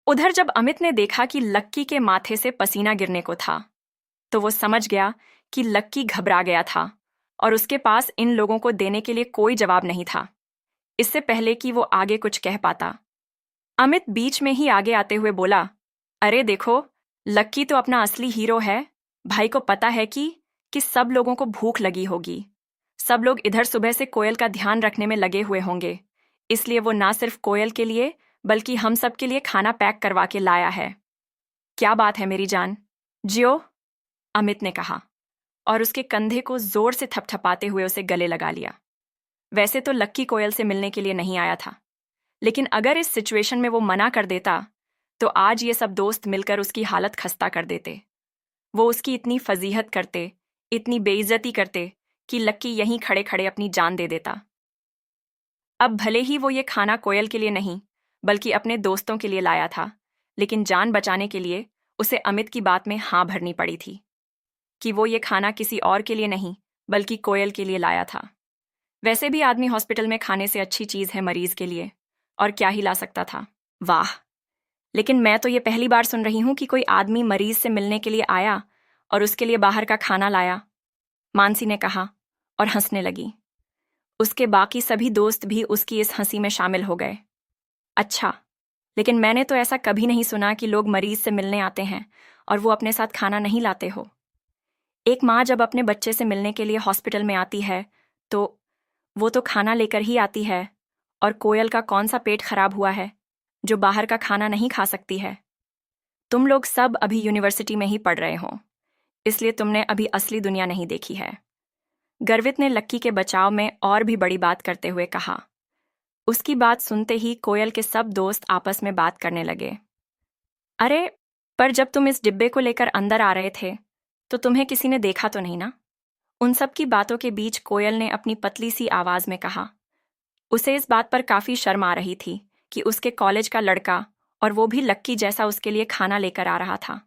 उधर जब अमित ने देखा कि लक्की के माथे से पसीना गिरने को था, तो वो समझ गया कि लक्की घबरा गया था और उसके पास इन लोगों को देने के लिए कोई जवाब नहीं था। इससे पहले कि वो आगे कुछ कह पाता, अमित बीच में ही आगे आते हुए बोला, अरे देखो, लक्की तो अपना असली हीरो है। भाई को पता है कि सब लोगों को भूख लगी होगी। सब लोग इधर सुबह से कोयल का ध्यान रखने में लगे हुए होंगे, इसलिए वो ना सिर्फ कोयल के लिए बल्कि हम सब के लिए खाना पैक करवा के लाया है। क्या बात है मेरी जान, जियो, अमित ने कहा और उसके कंधे को जोर से थपथपाते हुए उसे गले लगा लिया। वैसे तो लक्की कोयल से मिलने के लिए नहीं आया था, लेकिन अगर इस सिचुएशन में वो मना कर देता तो आज ये सब दोस्त मिलकर उसकी हालत खस्ता कर देते। वो उसकी इतनी फजीहत करते, इतनी बेइज्जती करते कि लक्की यहीं खड़े खड़े अपनी जान दे देता। अब भले ही वो ये खाना कोयल के लिए नहीं बल्कि अपने दोस्तों के लिए लाया था, लेकिन जान बचाने के लिए उसे अमित की बात में हाँ भरनी पड़ी थी कि वो ये खाना किसी और के लिए नहीं बल्कि कोयल के लिए लाया था। वैसे भी आदमी हॉस्पिटल में खाने से अच्छी चीज़ है मरीज के लिए, और क्या ही ला सकता था। वाह, लेकिन मैं तो ये पहली बार सुन रही हूं कि कोई आदमी मरीज से मिलने के लिए आया और उसके लिए बाहर का खाना लाया, मानसी ने कहा और हंसने लगी। उसके बाकी सभी दोस्त भी उसकी इस हंसी में शामिल हो गए। अच्छा, लेकिन मैंने तो ऐसा कभी नहीं सुना कि लोग मरीज से मिलने आते हैं और वो अपने साथ खाना नहीं लाते हो। एक माँ जब अपने बच्चे से मिलने के लिए हॉस्पिटल में आती है तो वो तो खाना लेकर ही आती है, और कोयल का कौन सा पेट खराब हुआ है जो बाहर का खाना नहीं खा सकती है। तुम लोग सब अभी यूनिवर्सिटी में ही पढ़ रहे हो, इसलिए तुमने अभी असली दुनिया नहीं देखी है। गर्वित ने लक्की के बचाव में और भी बड़ी बात करते हुए कहा। उसकी बात सुनते ही कोयल के सब दोस्त आपस में बात करने लगे। अरे, पर जब तुम इस डिब्बे को लेकर अंदर आ रहे थे तो तुम्हें किसी ने देखा तो नहीं ना? उन सब की बातों के बीच कोयल ने अपनी पतली सी आवाज में कहा। उसे इस बात पर काफी शर्म आ रही थी कि उसके कॉलेज का लड़का, और वो भी लक्की जैसा, उसके लिए खाना लेकर आ रहा था।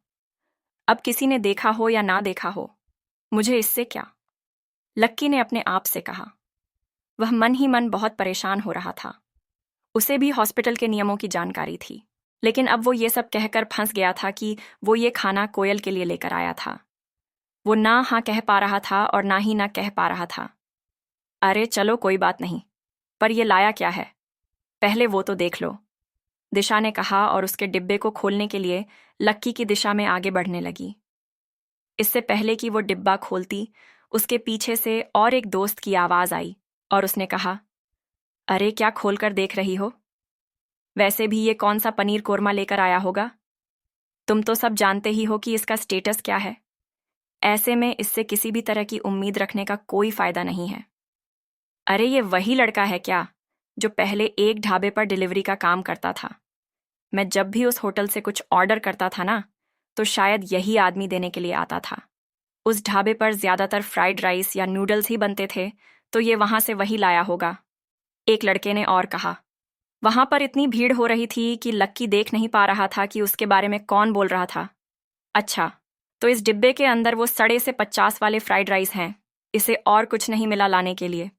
अब किसी ने देखा हो या ना देखा हो, मुझे इससे क्या, लक्की ने अपने आप से कहा। वह मन ही मन बहुत परेशान हो रहा था। उसे भी हॉस्पिटल के नियमों की जानकारी थी, लेकिन अब वो ये सब कहकर फंस गया था कि वो ये खाना कोयल के लिए लेकर आया था। वो ना हाँ कह पा रहा था और ना ही ना कह पा रहा था। अरे चलो कोई बात नहीं, पर ये लाया क्या है, पहले वो तो देख लो, दिशा ने कहा और उसके डिब्बे को खोलने के लिए लक्की की दिशा में आगे बढ़ने लगी। इससे पहले कि वो डिब्बा खोलती, उसके पीछे से और एक दोस्त की आवाज आई और उसने कहा, अरे क्या खोलकर देख रही हो? वैसे भी ये कौन सा पनीर कोरमा लेकर आया होगा? तुम तो सब जानते ही हो कि इसका स्टेटस क्या है। ऐसे में इससे किसी भी तरह की उम्मीद रखने का कोई फायदा नहीं है। अरे ये वही लड़का है क्या जो पहले एक ढाबे पर डिलीवरी का काम करता था? मैं जब भी उस होटल से कुछ ऑर्डर करता था ना, तो शायद यही आदमी देने के लिए आता था। उस ढाबे पर ज्यादातर फ्राइड राइस या नूडल्स ही बनते थे, तो ये वहां से वही लाया होगा, एक लड़के ने और कहा। वहां पर इतनी भीड़ हो रही थी कि लक्की देख नहीं पा रहा था कि उसके बारे में कौन बोल रहा था। अच्छा, तो इस डिब्बे के अंदर वो सड़े से 50 वाले फ्राइड राइस हैं, इसे और कुछ नहीं मिला लाने के लिए,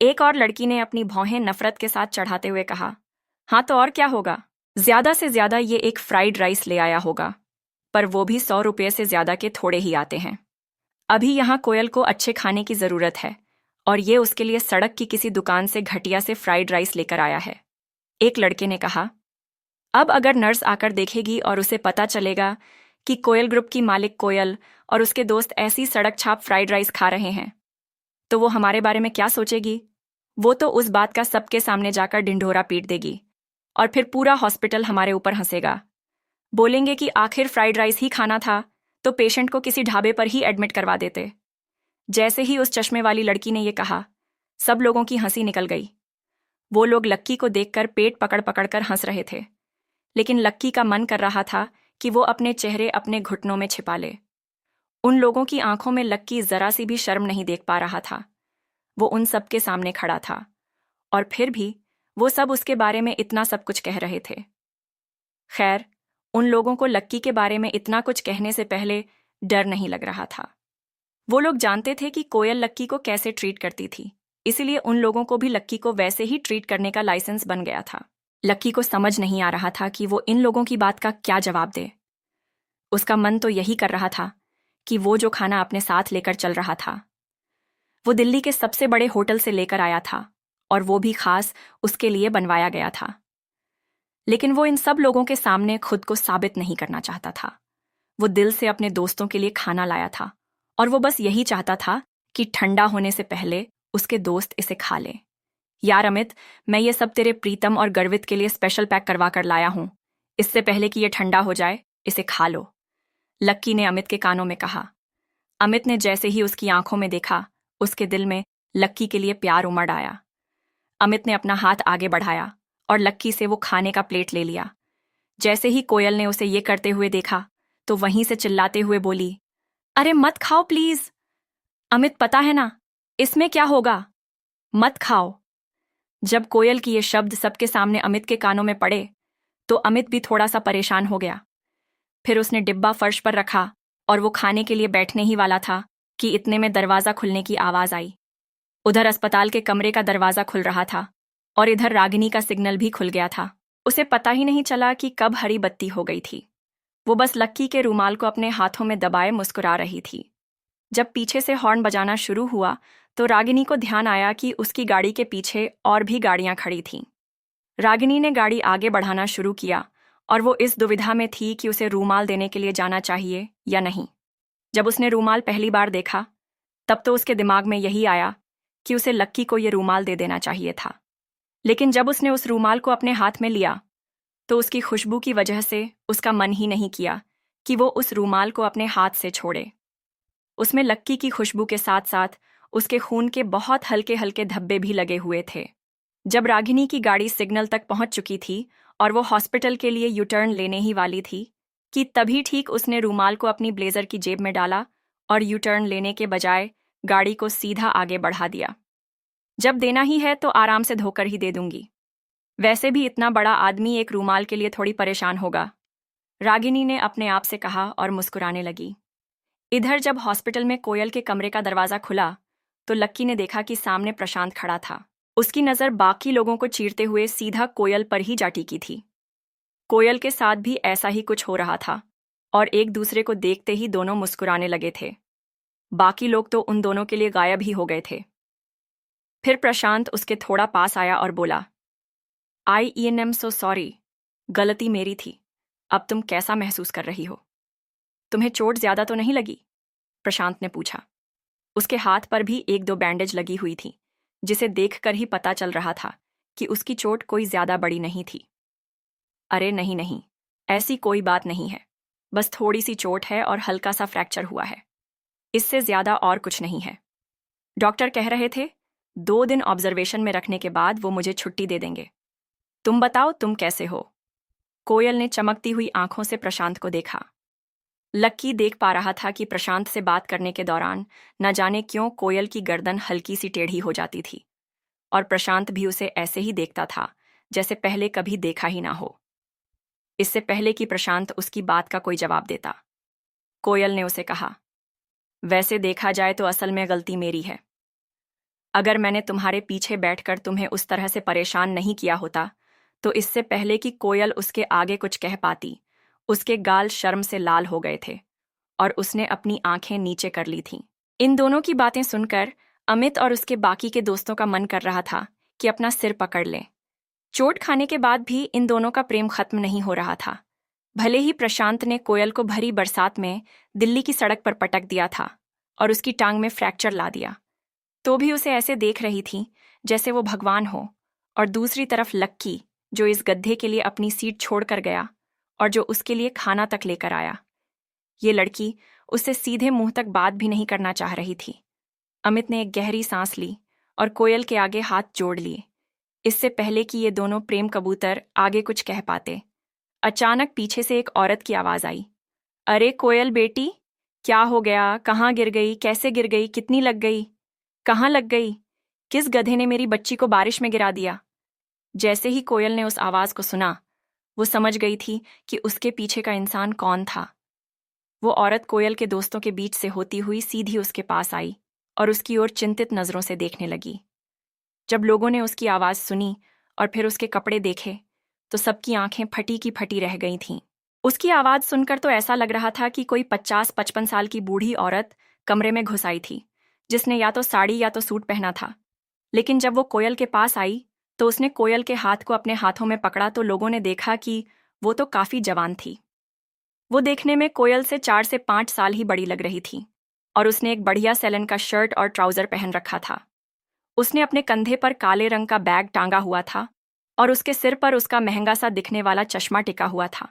एक और लड़की ने अपनी भौहें नफरत के साथ चढ़ाते हुए कहा। हाँ तो और क्या होगा, ज्यादा से ज्यादा ये एक फ्राइड राइस ले आया होगा, पर वो भी 100 रुपये से ज्यादा के थोड़े ही आते हैं। अभी यहाँ कोयल को अच्छे खाने की जरूरत है और ये उसके लिए सड़क की किसी दुकान से घटिया से फ्राइड राइस लेकर आया है, एक लड़के ने कहा। अब अगर नर्स आकर देखेगी और उसे पता चलेगा कि कोयल ग्रुप की मालिक कोयल और उसके दोस्त ऐसी सड़क छाप फ्राइड राइस खा रहे हैं, तो वो हमारे बारे में क्या सोचेगी? वो तो उस बात का सबके सामने जाकर ढिंढोरा पीट देगी और फिर पूरा हॉस्पिटल हमारे ऊपर हंसेगा। बोलेंगे कि आखिर फ्राइड राइस ही खाना था तो पेशेंट को किसी ढाबे पर ही एडमिट करवा देते। जैसे ही उस चश्मे वाली लड़की ने यह कहा, सब लोगों की हंसी निकल गई। वो लोग लक्की को देखकर पेट पकड़ पकड़ कर हंस रहे थे, लेकिन लक्की का मन कर रहा था कि वो अपने चेहरे अपने घुटनों में छिपा ले। उन लोगों की आंखों में लक्की जरा सी भी शर्म नहीं देख पा रहा था। वो उन सब के सामने खड़ा था और फिर भी वो सब उसके बारे में इतना सब कुछ कह रहे थे। खैर, उन लोगों को लक्की के बारे में इतना कुछ कहने से पहले डर नहीं लग रहा था। वो लोग जानते थे कि कोयल लक्की को कैसे ट्रीट करती थी, इसीलिए उन लोगों को भी लक्की को वैसे ही ट्रीट करने का लाइसेंस बन गया था। लक्की को समझ नहीं आ रहा था कि वो इन लोगों की बात का क्या जवाब दे। उसका मन तो यही कर रहा था कि वो जो खाना अपने साथ लेकर चल रहा था वो दिल्ली के सबसे बड़े होटल से लेकर आया था और वो भी खास उसके लिए बनवाया गया था। लेकिन वो इन सब लोगों के सामने खुद को साबित नहीं करना चाहता था। वो दिल से अपने दोस्तों के लिए खाना लाया था और वो बस यही चाहता था कि ठंडा होने से पहले उसके दोस्त इसे खा ले। यार अमित, मैं ये सब तेरे प्रीतम और गर्वित के लिए स्पेशल पैक करवा कर लाया हूं। इससे पहले कि ये ठंडा हो जाए इसे खा लो, लक्की ने अमित के कानों में कहा। अमित ने जैसे ही उसकी आंखों में देखा, उसके दिल में लक्की के लिए प्यार उमड़ आया। अमित ने अपना हाथ आगे बढ़ाया और लक्की से वो खाने का प्लेट ले लिया। जैसे ही कोयल ने उसे ये करते हुए देखा तो वहीं से चिल्लाते हुए बोली, अरे मत खाओ प्लीज। अमित, पता है ना इसमें क्या होगा, मत खाओ। जब कोयल की ये शब्द सबके सामने अमित के कानों में पड़े तो अमित भी थोड़ा सा परेशान हो गया। फिर उसने डिब्बा फर्श पर रखा और वो खाने के लिए बैठने ही वाला था कि इतने में दरवाजा खुलने की आवाज आई। उधर अस्पताल के कमरे का दरवाजा खुल रहा था और इधर रागिनी का सिग्नल भी खुल गया था। उसे पता ही नहीं चला कि कब हरी बत्ती हो गई थी। वो बस लक्की के रूमाल को अपने हाथों में दबाए मुस्कुरा रही थी। जब पीछे से हॉर्न बजाना शुरू हुआ तो रागिनी को ध्यान आया कि उसकी गाड़ी के पीछे और भी गाड़ियां खड़ी थीं। रागिनी ने गाड़ी आगे बढ़ाना शुरू किया और वो इस दुविधा में थी कि उसे रूमाल देने के लिए जाना चाहिए या नहीं। जब उसने रूमाल पहली बार देखा तब तो उसके दिमाग में यही आया कि उसे लक्की को ये रूमाल दे देना चाहिए था। लेकिन जब उसने उस रूमाल को अपने हाथ में लिया तो उसकी खुशबू की वजह से उसका मन ही नहीं किया कि वो उस रूमाल को अपने हाथ से छोड़े। उसमें लक्की की खुशबू के साथ साथ उसके खून के बहुत हल्के हल्के धब्बे भी लगे हुए थे। जब रागिनी की गाड़ी सिग्नल तक पहुंच चुकी थी और वो हॉस्पिटल के लिए यूटर्न लेने ही वाली थी कि तभी ठीक उसने रूमाल को अपनी ब्लेजर की जेब में डाला और यूटर्न लेने के बजाय गाड़ी को सीधा आगे बढ़ा दिया। जब देना ही है तो आराम से धोकर ही दे दूंगी, वैसे भी इतना बड़ा आदमी एक रूमाल के लिए थोड़ी परेशान होगा, रागिनी ने अपने आप से कहा और मुस्कुराने लगी। इधर जब हॉस्पिटल में कोयल के कमरे का दरवाजा खुला तो लक्की ने देखा कि सामने प्रशांत खड़ा था। उसकी नजर बाकी लोगों को चीरते हुए सीधा कोयल पर ही जा टिकी थी। कोयल के साथ भी ऐसा ही कुछ हो रहा था और एक दूसरे को देखते ही दोनों मुस्कुराने लगे थे। बाकी लोग तो उन दोनों के लिए गायब ही हो गए थे। फिर प्रशांत उसके थोड़ा पास आया और बोला, आई एम सो सॉरी, गलती मेरी थी। अब तुम कैसा महसूस कर रही हो? तुम्हें चोट ज्यादा तो नहीं लगी? प्रशांत ने पूछा। उसके हाथ पर भी एक दो बैंडेज लगी हुई थी जिसे देखकर ही पता चल रहा था कि उसकी चोट कोई ज्यादा बड़ी नहीं थी। अरे नहीं नहीं, ऐसी कोई बात नहीं है, बस थोड़ी सी चोट है और हल्का सा फ्रैक्चर हुआ है, इससे ज्यादा और कुछ नहीं है। डॉक्टर कह रहे थे 2 दिन ऑब्जर्वेशन में रखने के बाद वो मुझे छुट्टी दे देंगे। तुम बताओ तुम कैसे हो? कोयल ने चमकती हुई आंखों से प्रशांत को देखा। लक्की देख पा रहा था कि प्रशांत से बात करने के दौरान न जाने क्यों कोयल की गर्दन हल्की सी टेढ़ी हो जाती थी और प्रशांत भी उसे ऐसे ही देखता था जैसे पहले कभी देखा ही ना हो। इससे पहले कि प्रशांत उसकी बात का कोई जवाब देता, कोयल ने उसे कहा, वैसे देखा जाए तो असल में गलती मेरी है। अगर मैंने तुम्हारे पीछे बैठकर तुम्हें उस तरह से परेशान नहीं किया होता तो इससे पहले कि कोयल उसके आगे कुछ कह पाती, उसके गाल शर्म से लाल हो गए थे और उसने अपनी आंखें नीचे कर ली थीं। इन दोनों की बातें सुनकर अमित और उसके बाकी के दोस्तों का मन कर रहा था कि अपना सिर पकड़ लें। चोट खाने के बाद भी इन दोनों का प्रेम खत्म नहीं हो रहा था। भले ही प्रशांत ने कोयल को भरी बरसात में दिल्ली की सड़क पर पटक दिया था और उसकी टांग में फ्रैक्चर ला दिया, तो भी उसे ऐसे देख रही थी जैसे वो भगवान हो। और दूसरी तरफ लक्की, जो इस गड्ढे के लिए अपनी सीट छोड़कर गया और जो उसके लिए खाना तक लेकर आया। ये लड़की उससे सीधे मुंह तक बात भी नहीं करना चाह रही थी। अमित ने एक गहरी सांस ली और कोयल के आगे हाथ जोड़ लिए, इससे पहले कि ये दोनों प्रेम कबूतर आगे कुछ कह पाते। अचानक पीछे से एक औरत की आवाज आई, अरे कोयल बेटी, क्या हो गया? कहाँ गिर गई? कैसे गिर गई? कितनी लग गई? कहाँ लग गई? किस गधे ने मेरी बच्ची को बारिश में गिरा दिया? जैसे ही कोयल ने उस आवाज को सुना वो समझ गई थी कि उसके पीछे का इंसान कौन था। वो औरत कोयल के दोस्तों के बीच से होती हुई सीधी उसके पास आई और उसकी ओर चिंतित नजरों से देखने लगी। जब लोगों ने उसकी आवाज सुनी और फिर उसके कपड़े देखे तो सबकी आंखें फटी की फटी रह गई थीं। उसकी आवाज़ सुनकर तो ऐसा लग रहा था कि कोई 50-55 साल की बूढ़ी औरत कमरे में घुस आई थी, जिसने या तो साड़ी या तो सूट पहना था। लेकिन जब वो कोयल के पास आई तो उसने कोयल के हाथ को अपने हाथों में पकड़ा तो लोगों ने देखा कि वो तो काफ़ी जवान थी। वो देखने में कोयल से 4 से 5 साल ही बड़ी लग रही थी और उसने एक बढ़िया सेलन का शर्ट और ट्राउज़र पहन रखा था। उसने अपने कंधे पर काले रंग का बैग टांगा हुआ था और उसके सिर पर उसका महंगा सा दिखने वाला चश्मा टिका हुआ था।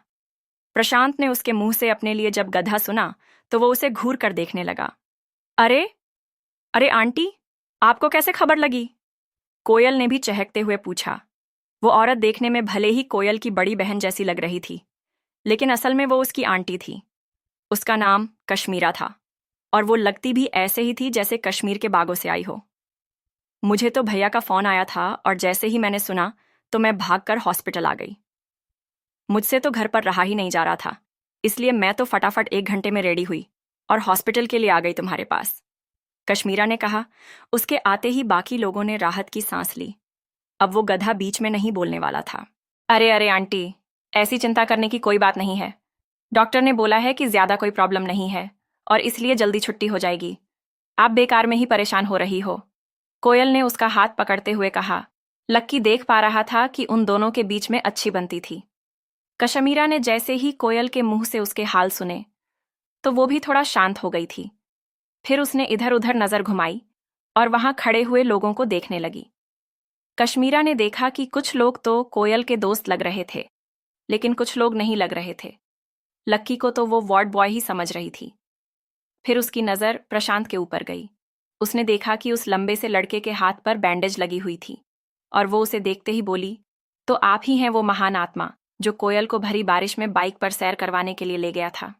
प्रशांत ने उसके मुंह से अपने लिए जब गधा सुना तो वो उसे घूर कर देखने लगा। अरे अरे आंटी, आपको कैसे खबर लगी? कोयल ने भी चहकते हुए पूछा। वो औरत देखने में भले ही कोयल की बड़ी बहन जैसी लग रही थी, लेकिन असल में वो उसकी आंटी थी। उसका नाम कश्मीरा था और वो लगती भी ऐसे ही थी जैसे कश्मीर के बागों से आई हो। मुझे तो भैया का फ़ोन आया था और जैसे ही मैंने सुना तो मैं भागकर हॉस्पिटल आ गई। मुझसे तो घर पर रहा ही नहीं जा रहा था, इसलिए मैं तो फटाफट 1 घंटे में रेडी हुई और हॉस्पिटल के लिए आ गई तुम्हारे पास, कश्मीरा ने कहा। उसके आते ही बाकी लोगों ने राहत की सांस ली। अब वो गधा बीच में नहीं बोलने वाला था। अरे अरे आंटी, ऐसी चिंता करने की कोई बात नहीं है। डॉक्टर ने बोला है कि ज़्यादा कोई प्रॉब्लम नहीं है और इसलिए जल्दी छुट्टी हो जाएगी। आप बेकार में ही परेशान हो रही हो, कोयल ने उसका हाथ पकड़ते हुए कहा। लक्की देख पा रहा था कि उन दोनों के बीच में अच्छी बनती थी। कश्मीरा ने जैसे ही कोयल के मुंह से उसके हाल सुने तो वो भी थोड़ा शांत हो गई थी। फिर उसने इधर उधर नजर घुमाई और वहां खड़े हुए लोगों को देखने लगी। कश्मीरा ने देखा कि कुछ लोग तो कोयल के दोस्त लग रहे थे, लेकिन कुछ लोग नहीं लग रहे थे। लक्की को तो वो वार्ड बॉय ही समझ रही थी। फिर उसकी नज़र प्रशांत के ऊपर गई। उसने देखा कि उस लंबे से लड़के के हाथ पर बैंडेज लगी हुई थी और वो उसे देखते ही बोली, तो आप ही हैं वो महान आत्मा जो कोयल को भरी बारिश में बाइक पर सैर करवाने के लिए ले गया था।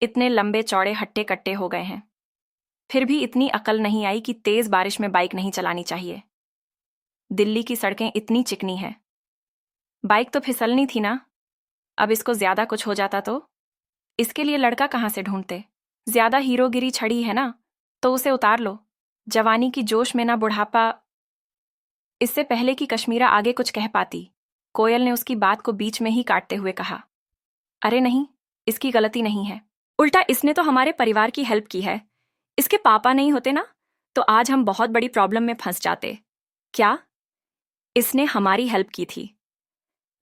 इतने लंबे चौड़े हट्टे कट्टे हो गए हैं, फिर भी इतनी अकल नहीं आई कि तेज बारिश में बाइक नहीं चलानी चाहिए। दिल्ली की सड़कें इतनी चिकनी हैं। बाइक तो फिसलनी थी ना। अब इसको ज्यादा कुछ हो जाता तो इसके लिए लड़का कहाँ से ढूंढते? ज्यादा हीरोगिरी छड़ी है ना, तो उसे उतार लो। जवानी की जोश में ना बुढ़ापा। इससे पहले कि कश्मीरा आगे कुछ कह पाती, कोयल ने उसकी बात को बीच में ही काटते हुए कहा, अरे नहीं, इसकी गलती नहीं है। उल्टा इसने तो हमारे परिवार की हेल्प की है। इसके पापा नहीं होते ना, तो आज हम बहुत बड़ी प्रॉब्लम में फंस जाते। क्या? इसने हमारी हेल्प की थी?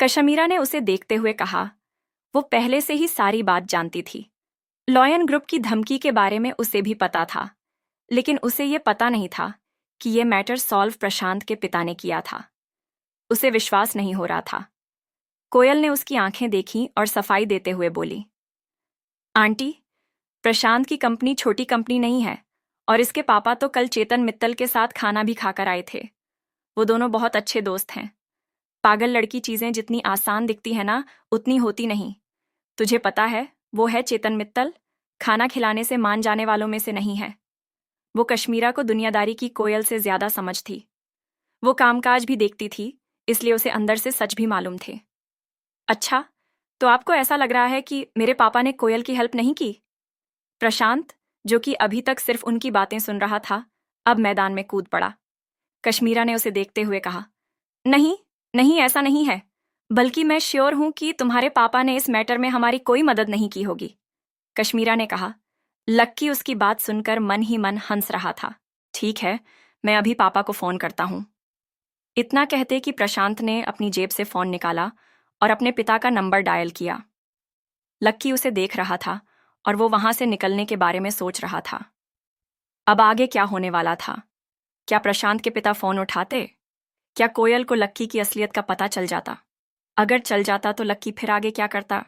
कश्मीरा ने उसे देखते हुए कहा। वो पहले से ही सारी बात जानती थी। लॉयन ग्रुप की धमकी के बारे में उसे भी पता था, लेकिन उसे ये पता नहीं था कि ये मैटर सॉल्व प्रशांत के पिता ने किया था। उसे विश्वास नहीं हो रहा था। कोयल ने उसकी आंखें देखीं और सफाई देते हुए बोली, आंटी, प्रशांत की कंपनी छोटी कंपनी नहीं है और इसके पापा तो कल चेतन मित्तल के साथ खाना भी खाकर आए थे। वो दोनों बहुत अच्छे दोस्त हैं। पागल लड़की चीजें जितनी आसान दिखती है ना, उतनी होती नहीं। तुझे पता है, वो है चेतन मित्तल, खाना खिलाने से मान जाने वालों में से नहीं है। वो कश्मीरा को दुनियादारी की कोयल से ज्यादा समझ थी। वो कामकाज भी देखती थी, इसलिए उसे अंदर से सच भी मालूम थे। अच्छा, तो आपको ऐसा लग रहा है कि मेरे पापा ने कोयल की हेल्प नहीं की? प्रशांत, जो कि अभी तक सिर्फ उनकी बातें सुन रहा था, अब मैदान में कूद पड़ा। कश्मीरा ने उसे देखते हुए कहा, नहीं नहीं, ऐसा नहीं है, बल्कि मैं श्योर हूं कि तुम्हारे पापा ने इस मैटर में हमारी कोई मदद नहीं की होगी, कश्मीरा ने कहा। लक्की उसकी बात सुनकर मन ही मन हंस रहा था। ठीक है, मैं अभी पापा को फोन करता हूं। इतना कहते कि प्रशांत ने अपनी जेब से फोन निकाला और अपने पिता का नंबर डायल किया। लक्की उसे देख रहा था और वो वहां से निकलने के बारे में सोच रहा था। अब आगे क्या होने वाला था? क्या प्रशांत के पिता फोन उठाते? क्या कोयल को लक्की की असलियत का पता चल जाता? अगर चल जाता तो लक्की फिर आगे क्या करता?